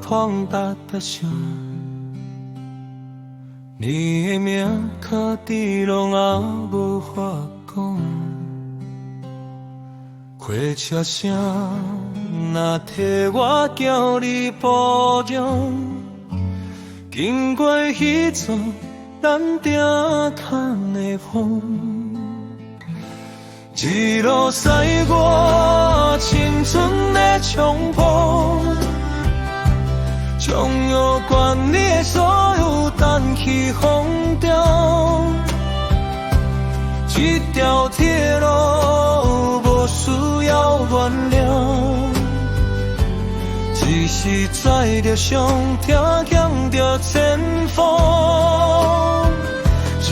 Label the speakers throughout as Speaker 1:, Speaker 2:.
Speaker 1: 通达得上。你的名可知拢也无法讲，火车声若替我叫你保重，经过迄座咱定空的风，一路驶过青春的冲破，将有关你的所有担去风中。这条铁路无需要原谅，只是载着伤，听响着前方。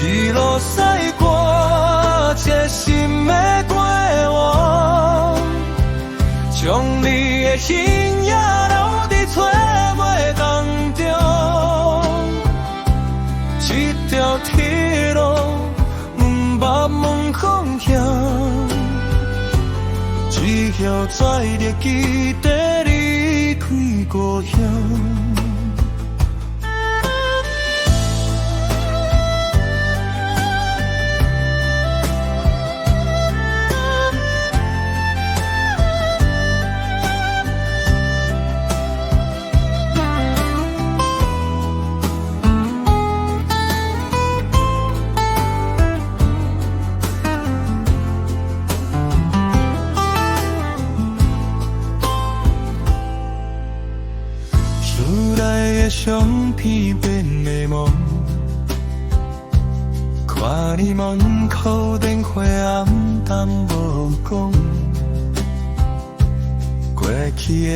Speaker 1: 一路驶过这心的过往，将你的形影留在岁月当中。这条铁路不问方向，只晓载着记得离开故乡。相片变的梦，看你门口灯火暗淡无讲，过去的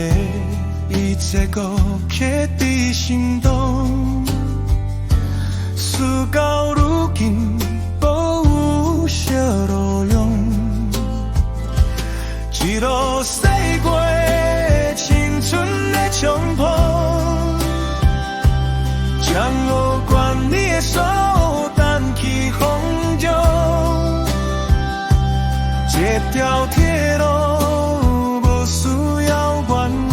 Speaker 1: 一切搁刻在心中，事到如今无有小路用，一路驶过青春的冲破，将有关你的所有担去风中。这条铁路无需要原谅，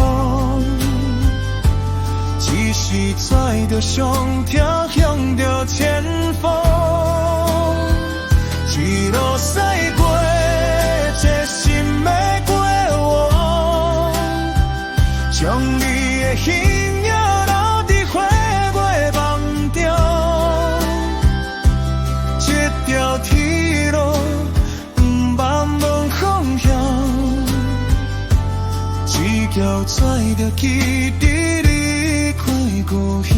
Speaker 1: 只是载着伤，听响着前方。一路驶过这心的过往，将你的形影留在岁月梦中。这条铁路不问方向，只叫载着记忆离开故乡。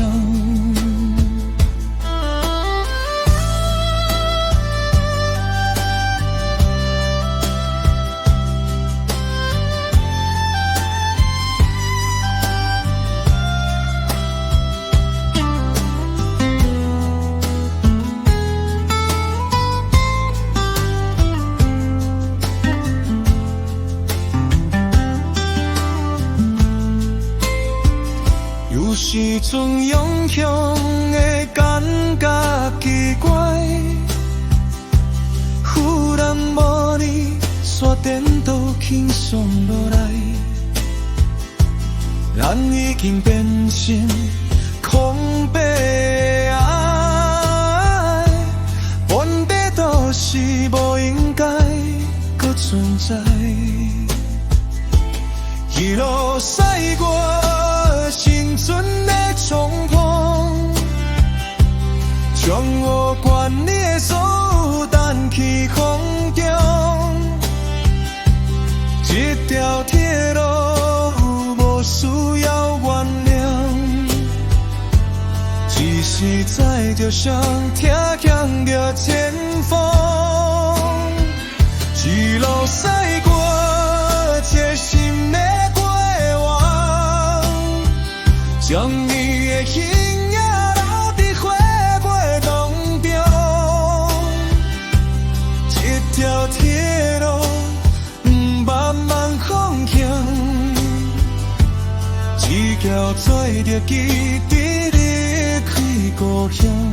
Speaker 1: 有时阵永乡会感觉奇怪，忽然无你，山顶都轻松落来，咱已经变成空白的爱，本地都是无应该搁存在，一路驶过青春的冲破，将我关你的所有担去风中。这条铁路无需要原谅，只是载着伤，听响着前方。一路驶过这心的过往，将你的形影留在岁月当中。这条铁路不问方向，只叫载着记忆离开故乡。